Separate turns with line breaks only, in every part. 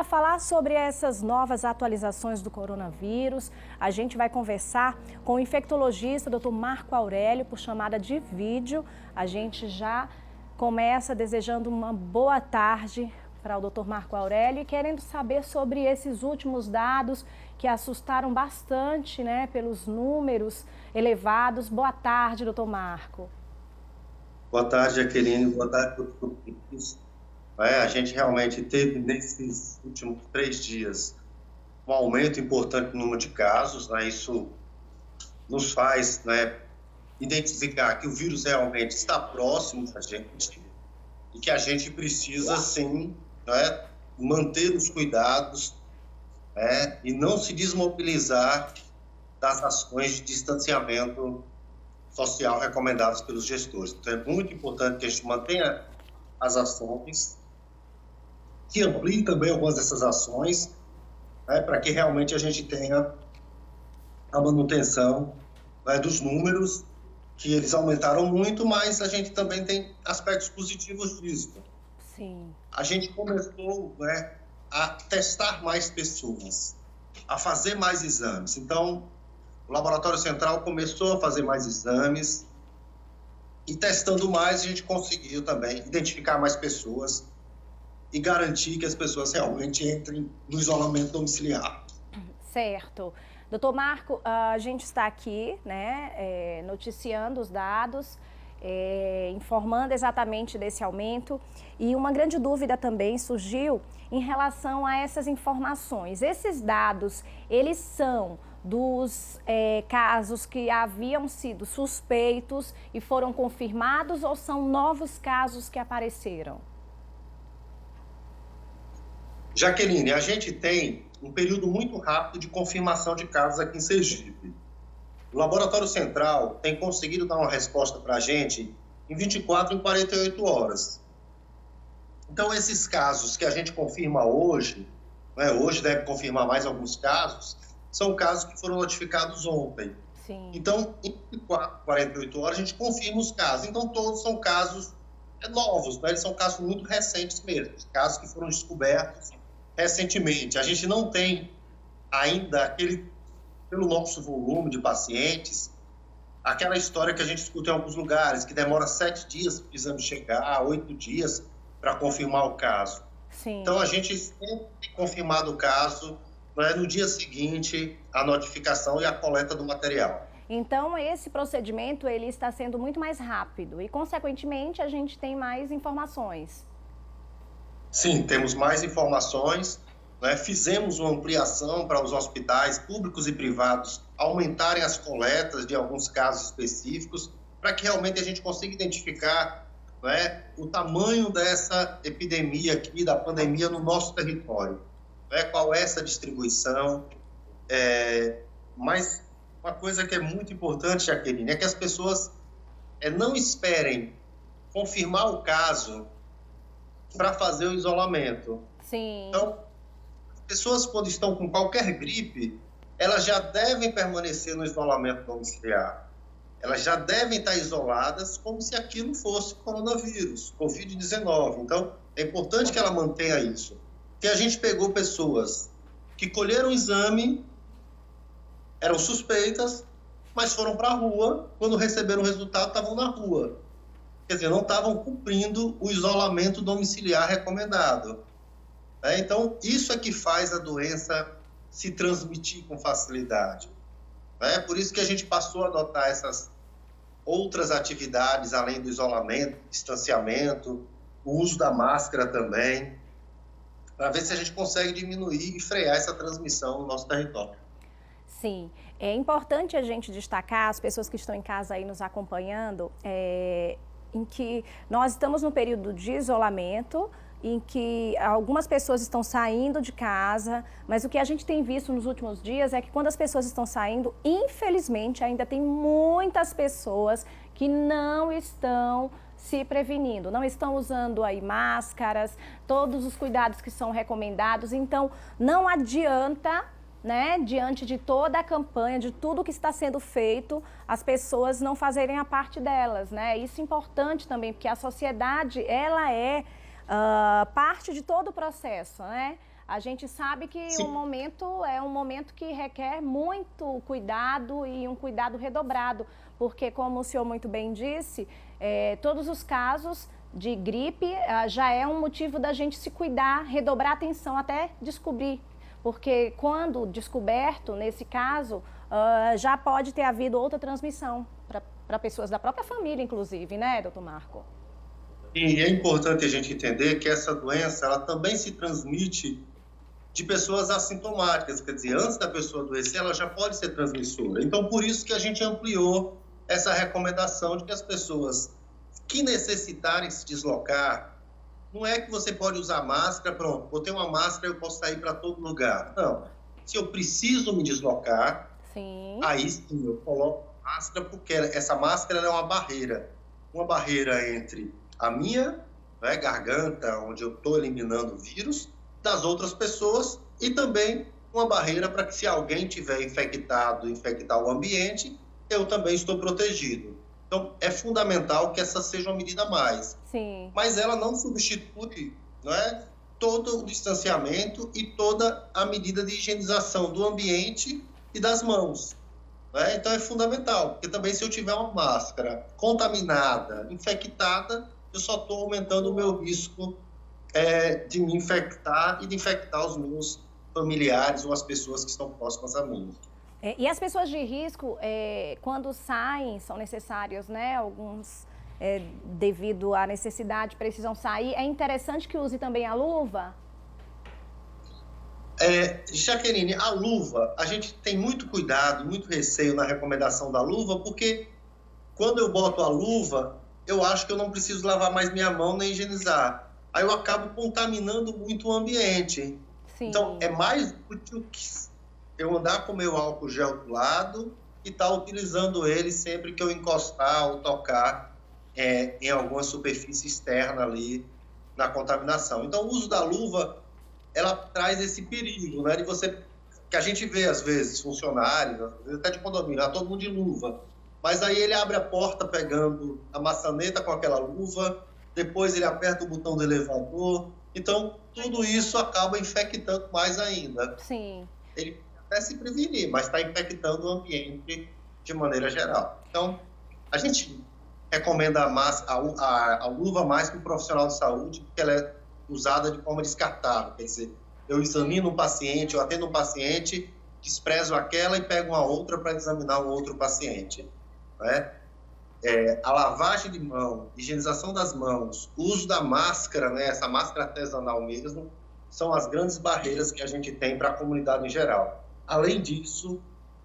para falar sobre essas novas atualizações do coronavírus, a gente vai conversar com o infectologista, Dr. Marco Aurélio, por chamada de vídeo. A gente já começa desejando uma boa tarde para o Dr. Marco Aurélio e querendo saber sobre esses últimos dados que assustaram bastante, né, pelos números elevados. Boa tarde, Dr. Marco.
Boa tarde, Jaqueline. Boa tarde a todos os ouvintes. A gente realmente teve, nesses últimos 3 dias, um aumento importante no número de casos. Isso nos faz identificar que o vírus realmente está próximo da gente e que a gente precisa, sim, manter os cuidados e não se desmobilizar das ações de distanciamento social recomendadas pelos gestores. Então, é muito importante que a gente mantenha as ações, que amplie também algumas dessas ações, para que realmente a gente tenha a manutenção dos números, que eles aumentaram muito, mas a gente também tem aspectos positivos disso.
Sim.
A gente começou a testar mais pessoas, a fazer mais exames. Então, o Laboratório Central começou a fazer mais exames e, testando mais, a gente conseguiu também identificar mais pessoas e garantir que as pessoas realmente entrem no isolamento domiciliar.
Certo. Doutor Marco, a gente está aqui, noticiando os dados, informando exatamente desse aumento, e uma grande dúvida também surgiu em relação a essas informações. Esses dados, eles são dos casos que haviam sido suspeitos e foram confirmados, ou são novos casos que apareceram?
Jaqueline, a gente tem um período muito rápido de confirmação de casos aqui em Sergipe. O Laboratório Central tem conseguido dar uma resposta para a gente em 24, em 48 horas. Então, esses casos que a gente confirma hoje, hoje deve confirmar mais alguns casos, são casos que foram notificados ontem.
Sim.
Então, em 24, 48 horas, a gente confirma os casos. Então, todos são casos novos, eles são casos muito recentes mesmo, casos que foram descobertos recentemente. A gente não tem ainda pelo nosso volume de pacientes, aquela história que a gente escuta em alguns lugares, que demora 7 dias para o exame chegar, 8 dias para confirmar o caso.
Sim.
Então, a gente sempre tem confirmado o caso no dia seguinte, a notificação e a coleta do material.
Então, esse procedimento ele está sendo muito mais rápido e, consequentemente, a gente tem mais informações.
Sim, temos mais informações. Fizemos uma ampliação para os hospitais públicos e privados aumentarem as coletas de alguns casos específicos, para que realmente a gente consiga identificar o tamanho dessa epidemia aqui, da pandemia no nosso território. Qual é essa distribuição. Mas uma coisa que é muito importante, Jaqueline, é que as pessoas não esperem confirmar o caso para fazer o isolamento.
Sim.
Então, as pessoas, quando estão com qualquer gripe, elas já devem permanecer no isolamento domiciliar. Elas já devem estar isoladas como se aquilo fosse coronavírus, Covid-19. Então, é importante que ela mantenha isso. Porque a gente pegou pessoas que colheram o exame, eram suspeitas, mas foram para a rua, quando receberam o resultado, estavam na rua. Quer dizer, não estavam cumprindo o isolamento domiciliar recomendado. Então, isso é que faz a doença se transmitir com facilidade. Por isso que a gente passou a adotar essas outras atividades, além do isolamento, distanciamento, o uso da máscara também, para ver se a gente consegue diminuir e frear essa transmissão no nosso território.
Sim, é importante a gente destacar, as pessoas que estão em casa aí nos acompanhando, em que nós estamos no período de isolamento, em que algumas pessoas estão saindo de casa, mas o que a gente tem visto nos últimos dias é que quando as pessoas estão saindo, infelizmente, ainda tem muitas pessoas que não estão se prevenindo, não estão usando aí máscaras, todos os cuidados que são recomendados. Então, não adianta, diante de toda a campanha, de tudo que está sendo feito, as pessoas não fazerem a parte delas, Isso é importante também, porque a sociedade, ela é parte de todo o processo, a gente sabe que
Sim.
o momento é um momento que requer muito cuidado e um cuidado redobrado, porque, como o senhor muito bem disse, todos os casos de gripe já é um motivo da gente se cuidar, redobrar atenção até descobrir, porque quando descoberto, nesse caso, já pode ter havido outra transmissão para pessoas da própria família, inclusive, né, doutor Marco?
E é importante a gente entender que essa doença, ela também se transmite de pessoas assintomáticas, quer dizer, antes da pessoa adoecer, ela já pode ser transmissora. Então, por isso que a gente ampliou essa recomendação de que as pessoas que necessitarem se deslocar, não é que você pode usar máscara, pronto, botei uma máscara, eu posso sair para todo lugar. Não. Se eu preciso me deslocar,
Sim.
aí sim eu coloco a máscara, porque essa máscara é uma barreira entre a minha, né, garganta, onde eu estou eliminando o vírus, das outras pessoas, e também uma barreira para que, se alguém tiver infectado, infectar o ambiente, eu também estou protegido. Então, é fundamental que essa seja uma medida a mais.
Sim.
Mas ela não substitui, não é, todo o distanciamento e toda a medida de higienização do ambiente e das mãos. Né? Então, é fundamental, porque também, se eu tiver uma máscara contaminada, infectada, eu só estou aumentando o meu risco de me infectar e de infectar os meus familiares ou as pessoas que estão próximas a mim.
E as pessoas de risco, quando saem, são necessários, né? Alguns, devido à necessidade, precisam sair. É interessante que use também a luva?
Jaqueline, a luva, a gente tem muito cuidado, muito receio na recomendação da luva, porque quando eu boto a luva, eu acho que eu não preciso lavar mais minha mão nem higienizar. Aí eu acabo contaminando muito o ambiente.
Sim.
Então, é mais útil que eu andar com o meu álcool gel do lado e estar utilizando ele sempre que eu encostar ou tocar em alguma superfície externa ali na contaminação. Então, o uso da luva, ela traz esse perigo, né, de você, que a gente vê às vezes funcionários, às vezes até de condomínio, todo mundo de luva, mas aí ele abre a porta pegando a maçaneta com aquela luva, depois ele aperta o botão do elevador, então tudo isso acaba infectando mais ainda.
Sim.
Ele até se prevenir, mas está infectando o ambiente de maneira geral. Então, a gente recomenda a luva mais para o profissional de saúde, porque ela é usada de forma descartável, quer dizer, eu examino um paciente, eu atendo um paciente, desprezo aquela e pego uma outra para examinar um outro paciente. Né? A lavagem de mão, higienização das mãos, o uso da máscara, né, essa máscara artesanal mesmo, são as grandes barreiras que a gente tem para a comunidade em geral. Além disso,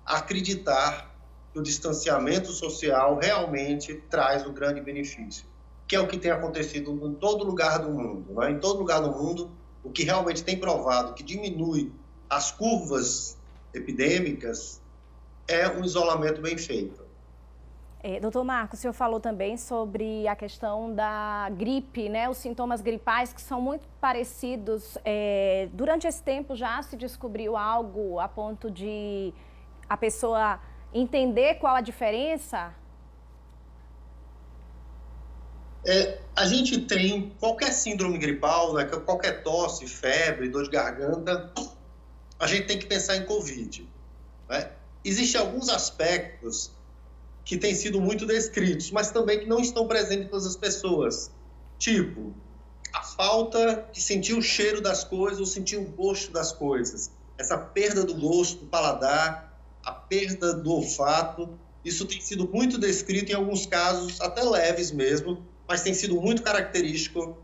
acreditar que o distanciamento social realmente traz um grande benefício, que é o que tem acontecido em todo lugar do mundo. Né? Em todo lugar do mundo, o que realmente tem provado que diminui as curvas epidêmicas é um isolamento bem feito.
Doutor Marco, o senhor falou também sobre a questão da gripe, né? Os sintomas gripais que são muito parecidos. Durante esse tempo já se descobriu algo a ponto de a pessoa entender qual a diferença?
A gente tem qualquer síndrome gripal, né, qualquer tosse, febre, dor de garganta, a gente tem que pensar em Covid. Né? Existem alguns aspectos que têm sido muito descritos, mas também que não estão presentes em todas as pessoas. Tipo, a falta de sentir o cheiro das coisas ou sentir o gosto das coisas. Essa perda do gosto, do paladar, a perda do olfato, isso tem sido muito descrito em alguns casos, até leves mesmo, mas tem sido muito característico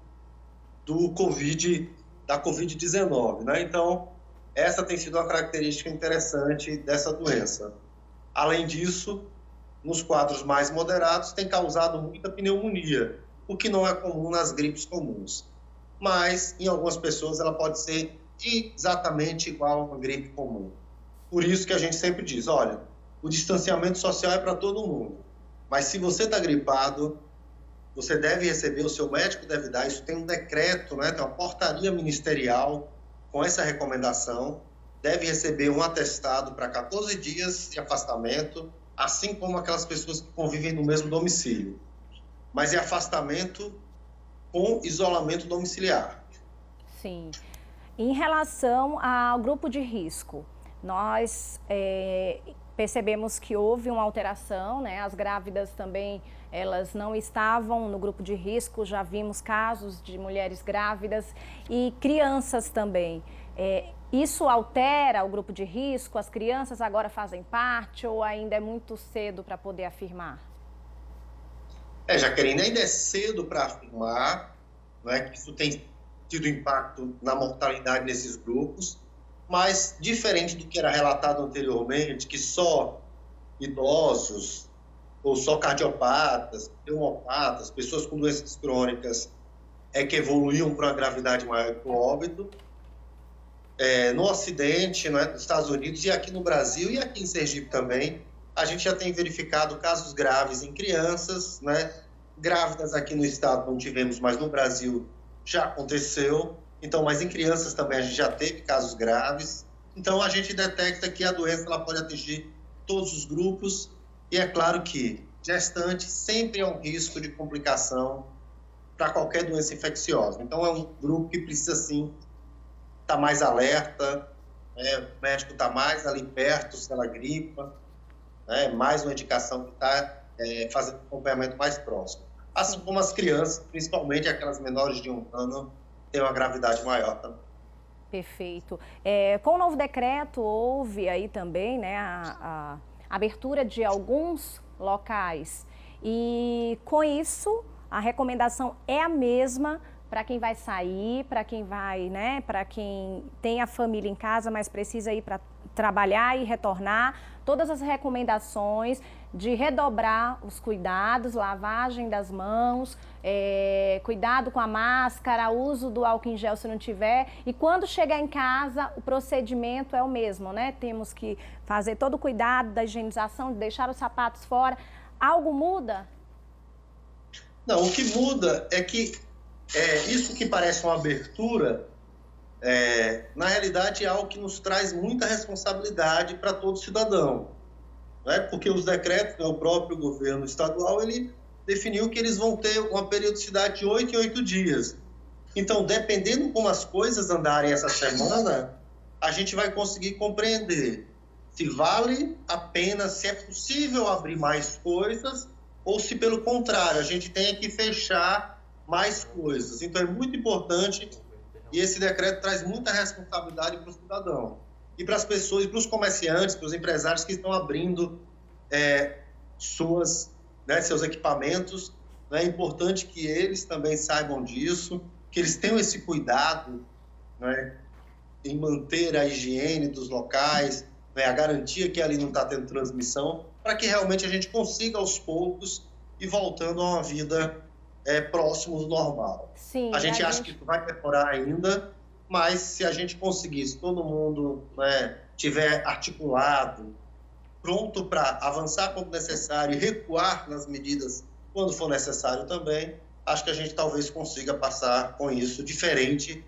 da Covid-19. Né? Então, essa tem sido uma característica interessante dessa doença. Além disso, nos quadros mais moderados, tem causado muita pneumonia, o que não é comum nas gripes comuns. Mas, em algumas pessoas, ela pode ser exatamente igual a uma gripe comum. Por isso que a gente sempre diz, olha, o distanciamento social é para todo mundo, mas se você está gripado, você deve receber, o seu médico deve dar, isso tem um decreto, né, tem uma portaria ministerial com essa recomendação, deve receber um atestado para 14 dias de afastamento, assim como aquelas pessoas que convivem no mesmo domicílio. Mas é afastamento com isolamento domiciliar.
Sim. Em relação ao grupo de risco, nós percebemos que houve uma alteração, né? As grávidas também, elas não estavam no grupo de risco, já vimos casos de mulheres grávidas e crianças também. Isso altera o grupo de risco? As crianças agora fazem parte ou ainda é muito cedo para poder afirmar?
Jaqueline, ainda é cedo para afirmar, né, que isso tem tido impacto na mortalidade nesses grupos, mas diferente do que era relatado anteriormente, que só idosos ou só cardiopatas, pneumopatas, pessoas com doenças crônicas que evoluíam para uma gravidade maior que o óbito, no Ocidente, né, nos Estados Unidos e aqui no Brasil e aqui em Sergipe também, a gente já tem verificado casos graves em crianças, né? Grávidas aqui no estado não tivemos, mas no Brasil já aconteceu. Então, mas em crianças também a gente já teve casos graves. Então, a gente detecta que a doença ela pode atingir todos os grupos. E é claro que gestante sempre é um risco de complicação para qualquer doença infecciosa. Então, é um grupo que precisa, sim, estar mais alerta, o médico está mais ali perto se ela gripa, mais uma indicação que está fazendo um acompanhamento mais próximo. Assim como as crianças, principalmente aquelas menores de 1 ano, têm uma gravidade maior também.
Perfeito. Com o novo decreto, houve aí também, né, a abertura de alguns locais. E com isso, a recomendação é a mesma para quem vai sair, para quem vai, né, para quem tem a família em casa, mas precisa ir para trabalhar e retornar. Todas as recomendações de redobrar os cuidados, lavagem das mãos, cuidado com a máscara, uso do álcool em gel se não tiver. E quando chegar em casa, o procedimento é o mesmo, né? Temos que fazer todo o cuidado da higienização, de deixar os sapatos fora. Algo muda?
Não, o que muda é que isso que parece uma abertura, na realidade é algo que nos traz muita responsabilidade para todo cidadão. Porque os decretos, o próprio governo estadual, ele definiu que eles vão ter uma periodicidade de 8 em 8 dias. Então, dependendo como as coisas andarem essa semana, a gente vai conseguir compreender se vale a pena, se é possível abrir mais coisas, ou se, pelo contrário, a gente tem que fechar mais coisas. Então, é muito importante, e esse decreto traz muita responsabilidade para o cidadão. E para as pessoas, e para os comerciantes, para os empresários que estão abrindo seus equipamentos. É importante que eles também saibam disso, que eles tenham esse cuidado, em manter a higiene dos locais, a garantia que ali não está tendo transmissão, para que realmente a gente consiga, aos poucos, ir voltando a uma vida próximo do normal.
Sim,
a gente acha que isso vai demorar ainda, mas se a gente conseguir, se todo mundo tiver articulado, pronto para avançar quando necessário e recuar nas medidas quando for necessário também, acho que a gente talvez consiga passar com isso diferente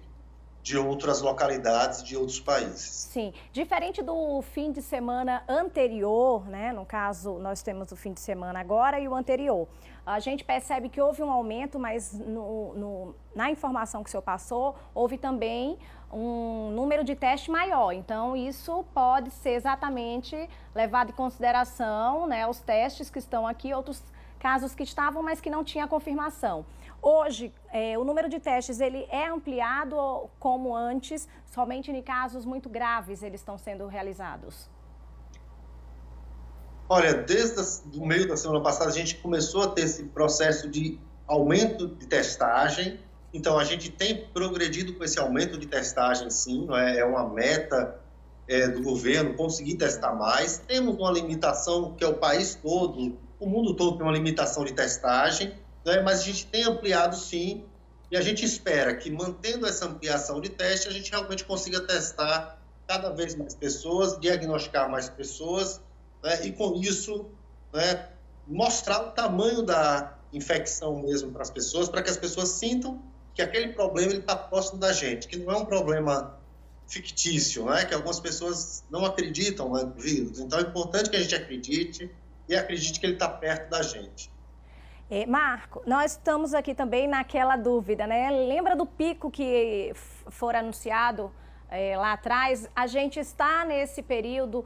de outras localidades, de outros países.
Sim, diferente do fim de semana anterior, né? No caso, nós temos o fim de semana agora e o anterior. A gente percebe que houve um aumento, mas na informação que o senhor passou, houve também um número de teste maior. Então, isso pode ser exatamente levado em consideração, né? Os testes que estão aqui, outros casos que estavam, mas que não tinha confirmação. Hoje, o número de testes ele é ampliado como antes, somente em casos muito graves eles estão sendo realizados?
Olha, desde o meio da semana passada, a gente começou a ter esse processo de aumento de testagem. Então, a gente tem progredido com esse aumento de testagem, sim. É uma meta do governo conseguir testar mais. Temos uma limitação, que é o país todo, o mundo todo tem uma limitação de testagem, mas a gente tem ampliado, sim. E a gente espera que, mantendo essa ampliação de teste, a gente realmente consiga testar cada vez mais pessoas, diagnosticar mais pessoas, e com isso mostrar o tamanho da infecção mesmo para as pessoas, para que as pessoas sintam que aquele problema está próximo da gente, que não é um problema fictício, que algumas pessoas não acreditam no vírus. Então é importante que a gente acredite e acredite que ele está perto da gente.
Marco, nós estamos aqui também naquela dúvida, né? Lembra do pico que for anunciado lá atrás? A gente está nesse período,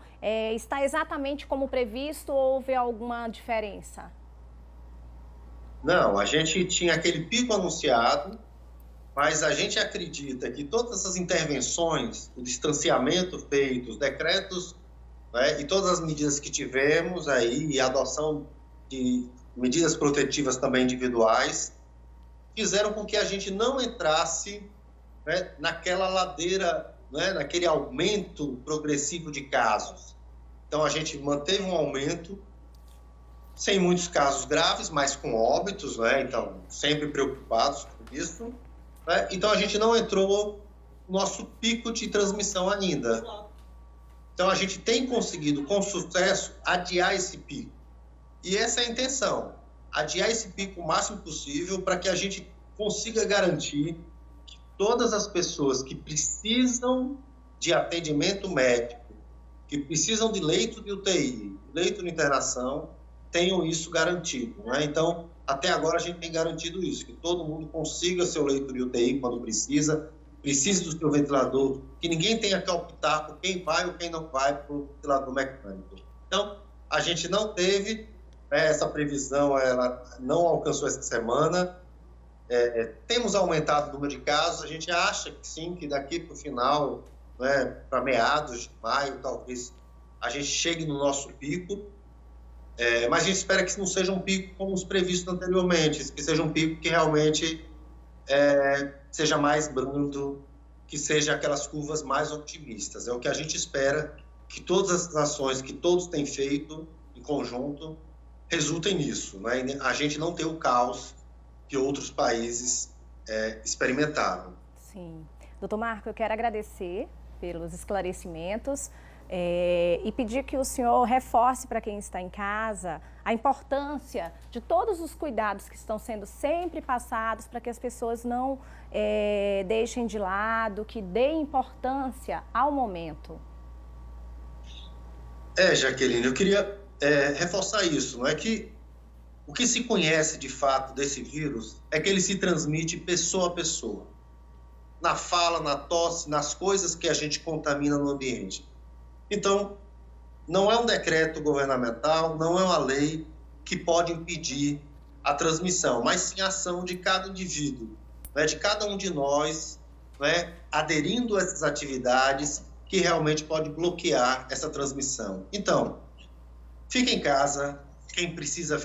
está exatamente como previsto ou houve alguma diferença?
Não, a gente tinha aquele pico anunciado, mas a gente acredita que todas essas intervenções, o distanciamento feito, os decretos, né, e todas as medidas que tivemos aí, e a adoção de medidas protetivas também individuais, fizeram com que a gente não entrasse, né, naquela ladeira, né, naquele aumento progressivo de casos. Então, a gente manteve um aumento, sem muitos casos graves, mas com óbitos, né? Então, sempre preocupados com isso. Né? Então, a gente não entrou no nosso pico de transmissão ainda. Então, a gente tem conseguido, com sucesso, adiar esse pico. E essa é a intenção, adiar esse pico o máximo possível para que a gente consiga garantir que todas as pessoas que precisam de atendimento médico, que precisam de leito de UTI, leito de internação, tenham isso garantido. Né? Então, até agora a gente tem garantido isso, que todo mundo consiga seu leito de UTI quando precisa do seu ventilador, que ninguém tenha que optar por quem vai ou quem não vai para o ventilador mecânico. Então, a gente não teve essa previsão, ela não alcançou essa semana. Temos aumentado o número de casos, a gente acha que sim, que daqui para o final, né, para meados de maio, talvez a gente chegue no nosso pico, mas a gente espera que não seja um pico como os previstos anteriormente, que seja um pico que realmente seja mais brando, que seja aquelas curvas mais otimistas. É o que a gente espera, que todas as ações que todos têm feito em conjunto resultem nisso, né? A gente não ter o caos que outros países experimentaram.
Sim. Doutor Marco, eu quero agradecer pelos esclarecimentos e pedir que o senhor reforce para quem está em casa a importância de todos os cuidados que estão sendo sempre passados para que as pessoas não deixem de lado, que deem importância ao momento.
Jaqueline, eu queria reforçar isso, não é que o que se conhece de fato desse vírus é que ele se transmite pessoa a pessoa, na fala, na tosse, nas coisas que a gente contamina no ambiente. Então, não é um decreto governamental, não é uma lei que pode impedir a transmissão, mas sim a ação de cada indivíduo, né, de cada um de nós, né, aderindo a essas atividades que realmente pode bloquear essa transmissão. Então, fica em casa,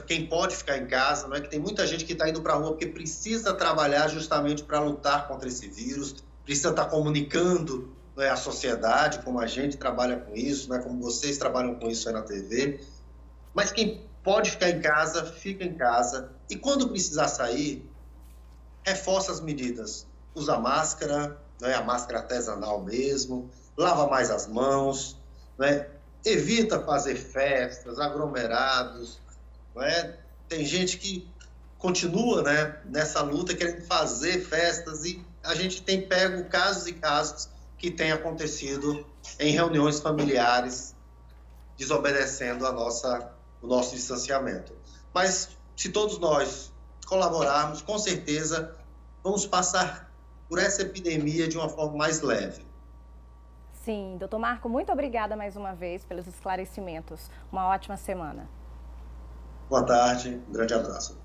quem pode ficar em casa, não é que tem muita gente que está indo para a rua porque precisa trabalhar justamente para lutar contra esse vírus, precisa estar comunicando, né, a sociedade, como a gente trabalha com isso, né, como vocês trabalham com isso aí na TV. Mas quem pode ficar em casa, fica em casa. E quando precisar sair, reforça as medidas. Usa máscara, né, a máscara artesanal mesmo, lava mais as mãos, né, evita fazer festas, aglomerados. Né? Tem gente que continua, né, nessa luta querendo fazer festas e a gente tem pego casos e casos que tem acontecido em reuniões familiares, desobedecendo o nosso distanciamento. Mas se todos nós colaborarmos, com certeza vamos passar por essa epidemia de uma forma mais leve.
Sim, doutor Marco, muito obrigada mais uma vez pelos esclarecimentos. Uma ótima semana.
Boa tarde, um grande abraço.